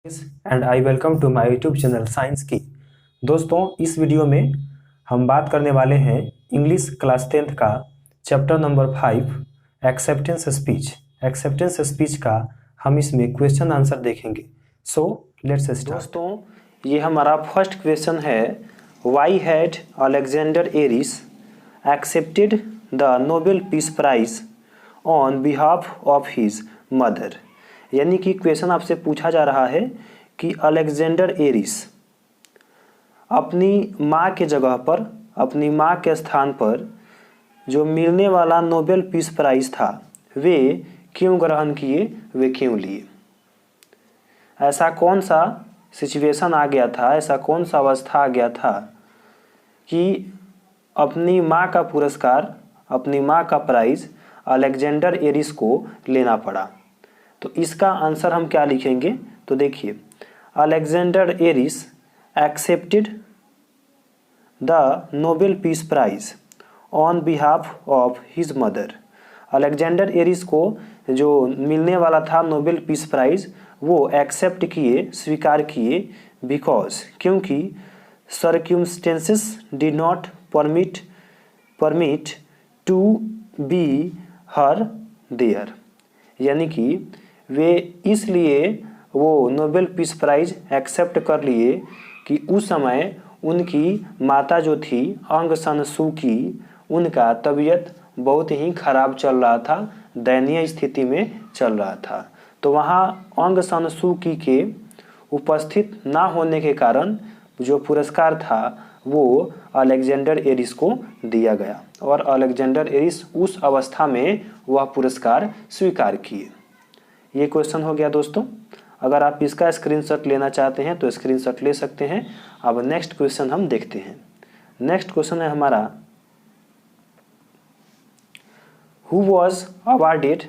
And I welcome to my YouTube channel science की। दोस्तों, इस वीडियो में हम बात करने वाले हैं इंग्लिश क्लास 10th का chapter number 5 acceptance speech. Acceptance speech का हम इसमें क्वेश्चन आंसर देखेंगे। So let's start. दोस्तों, ये हमारा फर्स्ट क्वेश्चन है, why had Alexander Aris accepted the Nobel peace prize on behalf of his mother. यानी कि क्वेश्चन आपसे पूछा जा रहा है कि अलेक्जेंडर एरिस अपनी माँ के जगह पर, अपनी माँ के स्थान पर जो मिलने वाला नोबेल पीस प्राइज था वे क्यों ग्रहण किए, वे क्यों लिए। ऐसा कौन सा सिचुएशन आ गया था, ऐसा कौन सा अवस्था आ गया था कि अपनी माँ का पुरस्कार, अपनी माँ का प्राइज अलेक्जेंडर एरिस को लेना पड़ा। तो इसका आंसर हम क्या लिखेंगे, तो देखिए, Alexander Aris accepted the Nobel peace prize on behalf of his mother. Alexander Aris को जो मिलने वाला था नोबेल पीस प्राइज वो एक्सेप्ट किए, स्वीकार किए, बिकॉज, क्योंकि circumstances did not permit to be her there. यानी कि वे इसलिए वो नोबेल पीस प्राइज एक्सेप्ट कर लिए कि उस समय उनकी माता जो थी अंग सान सू की, उनका तबीयत बहुत ही खराब चल रहा था, दयनीय स्थिति में चल रहा था। तो वहाँ अंग सान सू की के उपस्थित ना होने के कारण जो पुरस्कार था वो अलेक्जेंडर एरिस को दिया गया और अलेक्जेंडर एरिस उस अवस्था में वह पुरस्कार स्वीकार किए। ये क्वेश्चन हो गया दोस्तों। अगर आप इसका स्क्रीनशॉट लेना चाहते हैं तो स्क्रीनशॉट ले सकते हैं। अब नेक्स्ट क्वेश्चन हम देखते हैं। नेक्स्ट क्वेश्चन है हमारा, who was awarded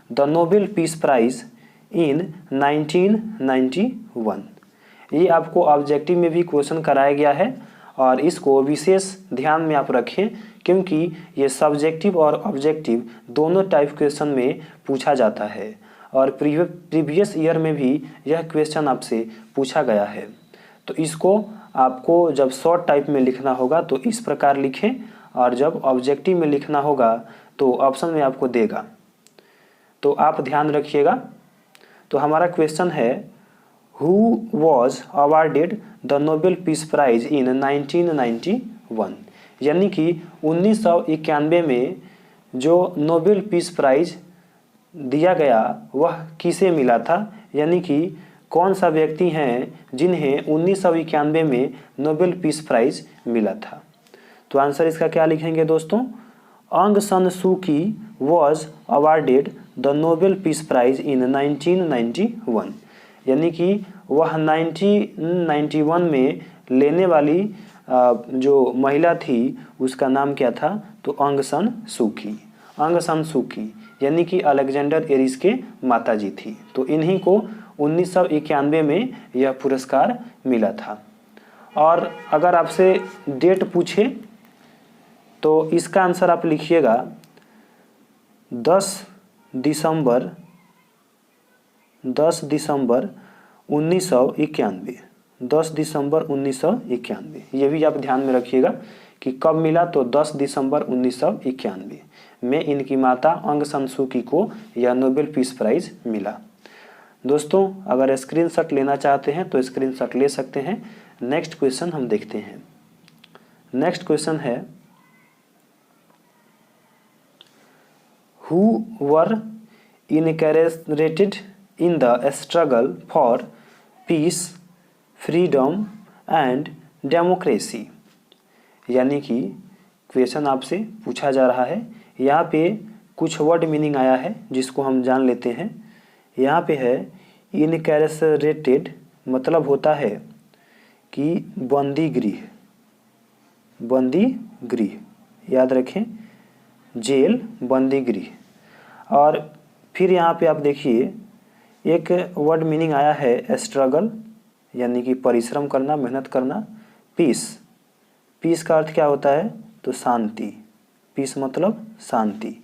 the Nobel piece prize in 1991। ये आपको ऑब्जेक्टिव में भी क्वेश्चन कराया गया है और इसको विशेष ध्यान में आप रखें, क्योंकि ये सब्जेक्टिव और ऑब्जेक्टिव दोनों टाइप क्वेश्चन में पूछा जाता है और प्रीवियस ईयर में भी यह क्वेश्चन आपसे पूछा गया है। तो इसको आपको जब शॉर्ट टाइप में लिखना होगा तो इस प्रकार लिखें और जब ऑब्जेक्टिव में लिखना होगा तो ऑप्शन में आपको देगा, तो आप ध्यान रखिएगा। तो हमारा क्वेश्चन है, who was awarded the Nobel piece prize in 1991। यानी कि 1991 में जो नोबेल पीस प्राइज दिया गया वह किसे मिला था, यानी कि कौन सा व्यक्ति हैं जिन्हें 1991 में नोबेल पीस प्राइज मिला था। तो आंसर इसका क्या लिखेंगे दोस्तों, अंग San Suu Kyi was awarded the Nobel piece prize in 1991। यानी कि वह 1991 में लेने वाली जो महिला थी उसका नाम क्या था, तो अंग सान सू की। अंग सान सू की यानी कि अलेक्जेंडर एरिस के माताजी थी। तो इन्हीं को 1991 में यह पुरस्कार मिला था। और अगर आपसे डेट पूछे तो इसका आंसर आप लिखिएगा 10 दिसंबर 1991। 10 दिसंबर 1991, ये भी आप ध्यान में रखिएगा कि कब मिला, तो 10 दिसंबर 1991 में इनकी माता अंग सान सू की को यह नोबेल पीस प्राइज मिला। दोस्तों, अगर स्क्रीनशॉट लेना चाहते हैं तो स्क्रीनशॉट ले सकते हैं। नेक्स्ट क्वेश्चन हम देखते हैं। नेक्स्ट क्वेश्चन है, who were incarcerated in the struggle for peace, freedom and democracy. यानी कि क्वेश्चन आपसे पूछा जा रहा है, यहाँ पे कुछ वर्ड मीनिंग आया है जिसको हम जान लेते हैं। यहाँ पे है इनकैरेक्टरेटेड, मतलब होता है कि बंदी गृह, बंदी गृह, याद रखें, जेल, बंदी गृह। और फिर यहाँ पे आप देखिए एक वर्ड मीनिंग आया है स्ट्रगल, यानी कि परिश्रम करना, मेहनत करना। पीस, पीस का अर्थ क्या होता है, तो शांति। पीस मतलब शांति।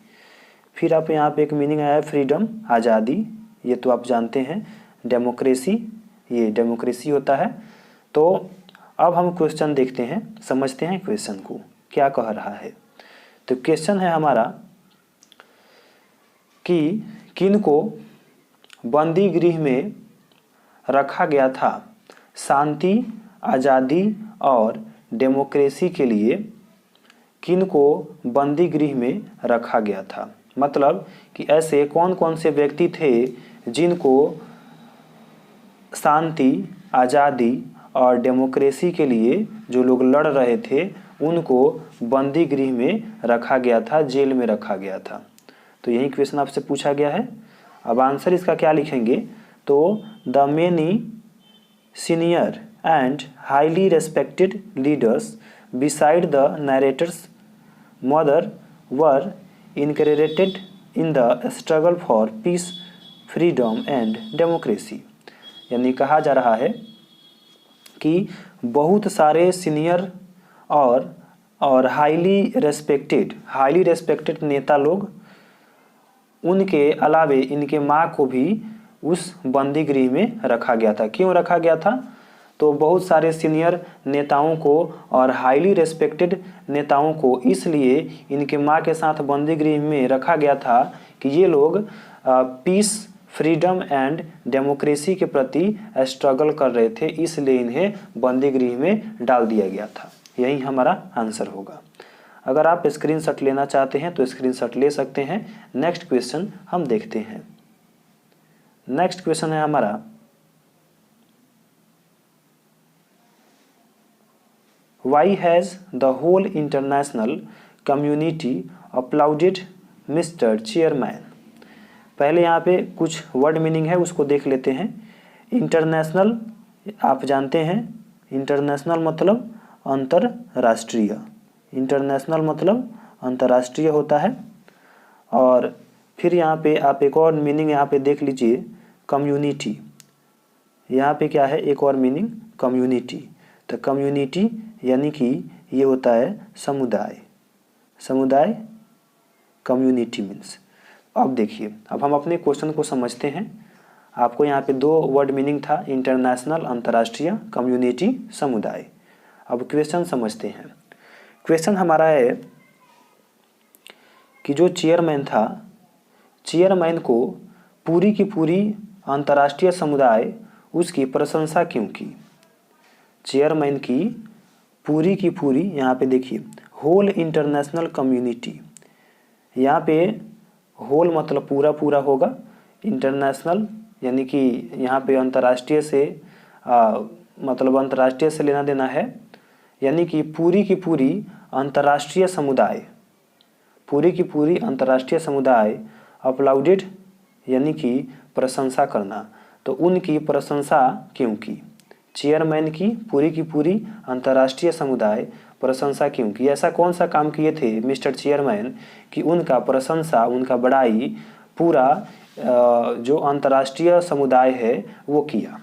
फिर आप यहाँ पे एक मीनिंग आया है फ्रीडम, आज़ादी, ये तो आप जानते हैं। डेमोक्रेसी ये डेमोक्रेसी होता है। तो अब हम क्वेश्चन देखते हैं, समझते हैं क्वेश्चन को क्या कह रहा है। तो क्वेश्चन है हमारा कि किनको बंदी गृह में रखा गया था शांति, आज़ादी और डेमोक्रेसी के लिए। किनको बंदी गृह में रखा गया था, मतलब कि ऐसे कौन कौन से व्यक्ति थे जिनको शांति, आज़ादी और डेमोक्रेसी के लिए जो लोग लड़ रहे थे उनको बंदी गृह में रखा गया था, जेल में रखा गया था। तो यही क्वेश्चन आपसे पूछा गया है। अब आंसर इसका क्या लिखेंगे, तो the many senior and highly respected leaders beside the narrator's mother were incarcerated in the struggle for peace, freedom and democracy. यानी कहा जा रहा है कि बहुत सारे सीनियर और हाईली रेस्पेक्टेड नेता लोग, उनके अलावे इनके माँ को भी उस बंदी गृह में रखा गया था। क्यों रखा गया था, तो बहुत सारे सीनियर नेताओं को और हाईली रेस्पेक्टेड नेताओं को इसलिए इनके माँ के साथ बंदी गृह में रखा गया था कि ये लोग पीस, फ्रीडम एंड डेमोक्रेसी के प्रति स्ट्रगल कर रहे थे, इसलिए इन्हें बंदी गृह में डाल दिया गया था। यही हमारा आंसर होगा। अगर आप स्क्रीनशॉट लेना चाहते हैं तो स्क्रीनशॉट ले सकते हैं। नेक्स्ट क्वेश्चन हम देखते हैं। नेक्स्ट क्वेश्चन है हमारा, why has the whole international community applauded mister chairman. पहले यहाँ पे कुछ वर्ड मीनिंग है उसको देख लेते हैं। इंटरनेशनल आप जानते हैं, इंटरनेशनल मतलब अंतर्राष्ट्रीय, इंटरनेशनल मतलब अंतर्राष्ट्रीय होता है। और फिर यहाँ पे आप एक और मीनिंग यहाँ पे देख लीजिए, कम्युनिटी। यहाँ पे क्या है, एक और मीनिंग कम्युनिटी। तो कम्युनिटी यानी कि ये होता है समुदाय, समुदाय कम्युनिटी मीन्स। अब देखिए, अब हम अपने क्वेश्चन को समझते हैं। आपको यहाँ पे दो वर्ड मीनिंग था, इंटरनेशनल अंतर्राष्ट्रीय, कम्युनिटी समुदाय। अब क्वेश्चन समझते हैं। क्वेश्चन हमारा है कि जो चेयरमैन था, चेयरमैन को पूरी की पूरी अंतर्राष्ट्रीय समुदाय उसकी प्रशंसा क्यों की। चेयरमैन की पूरी, यहाँ पे देखिए होल इंटरनेशनल कम्युनिटी, यहाँ पे होल मतलब पूरा पूरा होगा, इंटरनेशनल यानी कि यहाँ पे अंतर्राष्ट्रीय से मतलब अंतर्राष्ट्रीय से लेना देना है, यानी कि पूरी की पूरी अंतर्राष्ट्रीय समुदाय, पूरी की पूरी अंतर्राष्ट्रीय समुदाय अपलाउडेड यानी कि प्रशंसा करना। तो उनकी प्रशंसा क्यों की, चेयरमैन की पूरी अंतर्राष्ट्रीय समुदाय प्रशंसा क्यों की। ऐसा कौन सा काम किए थे मिस्टर चेयरमैन कि उनका प्रशंसा, उनका बड़ाई पूरा जो अंतर्राष्ट्रीय समुदाय है वो किया।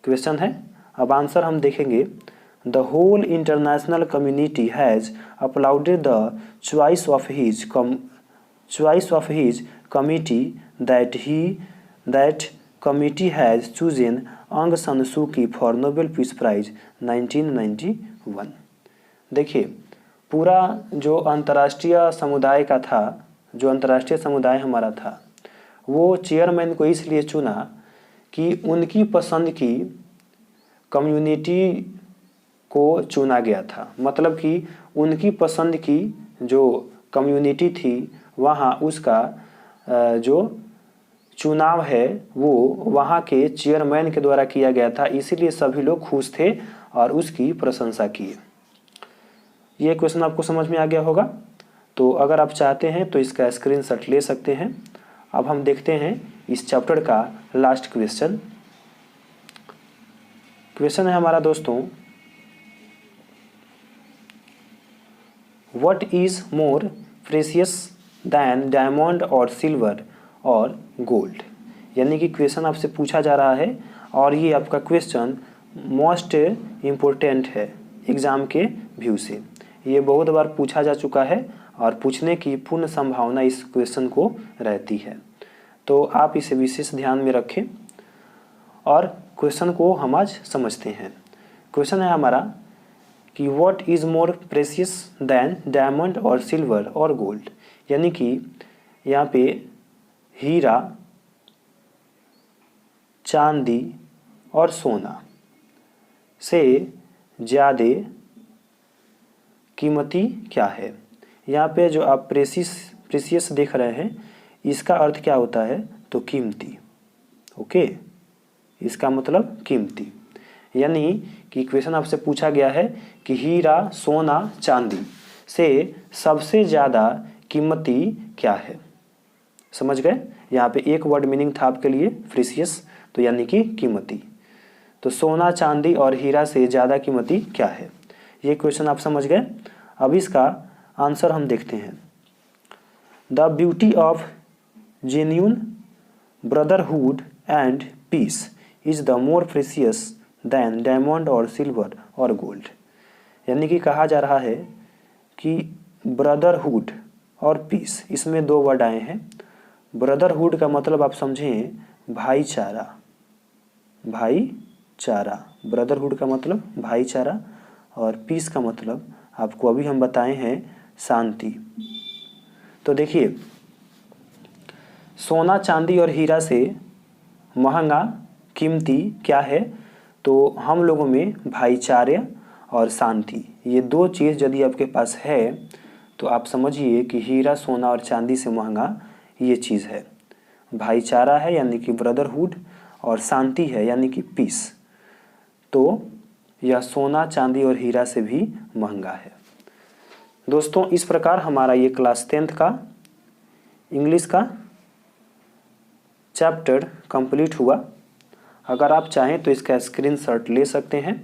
क्वेश्चन है, अब आंसर हम देखेंगे। The whole international community has applauded the choice of his committee that committee has chosen Aung San Suu की फॉर नोबेल पीस प्राइज 1991। देखिए, पूरा जो अंतर्राष्ट्रीय समुदाय का था, जो अंतर्राष्ट्रीय समुदाय हमारा था, वो चेयरमैन को इसलिए चुना कि उनकी पसंद की कम्युनिटी को चुना गया था। मतलब कि उनकी पसंद की जो कम्युनिटी थी वहाँ उसका जो चुनाव है वो वहाँ के चेयरमैन के द्वारा किया गया था, इसीलिए सभी लोग खुश थे और उसकी प्रशंसा किए। ये क्वेश्चन आपको समझ में आ गया होगा। तो अगर आप चाहते हैं तो इसका स्क्रीनशॉट ले सकते हैं। अब हम देखते हैं इस चैप्टर का लास्ट क्वेश्चन। क्वेश्चन है हमारा दोस्तों, what is more precious than diamond और सिल्वर और गोल्ड। यानी कि क्वेश्चन आपसे पूछा जा रहा है और ये आपका क्वेश्चन मोस्ट इम्पोर्टेंट है एग्ज़ाम के व्यू से। ये बहुत बार पूछा जा चुका है और पूछने की पूर्ण संभावना इस क्वेश्चन को रहती है, तो आप इसे विशेष ध्यान में रखें। और क्वेश्चन को हम आज समझते हैं। क्वेश्चन है हमारा कि what is more precious than diamond और सिल्वर और गोल्ड, यानी कि यहाँ पे हीरा, चांदी और सोना से ज़्यादा कीमती क्या है। यहाँ पे जो आप प्रेशियस देख रहे हैं इसका अर्थ क्या होता है, तो कीमती। ओके, इसका मतलब कीमती, यानी कि क्वेश्चन आपसे पूछा गया है कि हीरा, सोना, चांदी से सबसे ज़्यादा कीमती क्या है। समझ गए, यहाँ पे एक वर्ड मीनिंग था आपके लिए प्रेशियस, तो यानी कि कीमती। तो सोना, चांदी और हीरा से ज़्यादा कीमती क्या है, ये क्वेश्चन आप समझ गए। अब इसका आंसर हम देखते हैं। The beauty of genuine brotherhood and peace is the more precious than diamond और सिल्वर और गोल्ड, यानी कि कहा जा रहा है कि ब्रदरहुड और पीस, इसमें दो वर्ड आए हैं। ब्रदरहुड का मतलब आप समझें भाईचारा, भाईचारा, ब्रदरहुड का मतलब भाईचारा, और पीस का मतलब आपको अभी हम बताए हैं शांति। तो देखिए, सोना, चांदी और हीरा से महंगा कीमती क्या है, तो हम लोगों में भाईचारे और शांति, ये दो चीज़ यदि आपके पास है तो आप समझिए कि हीरा, सोना और चांदी से महंगा ये चीज़ है। भाईचारा है यानी कि ब्रदरहुड, और शांति है यानी कि पीस, तो यह सोना, चांदी और हीरा से भी महंगा है। दोस्तों, इस प्रकार हमारा ये क्लास 10th का इंग्लिश का चैप्टर कंप्लीट हुआ। अगर आप चाहें तो इसका स्क्रीनशॉट ले सकते हैं।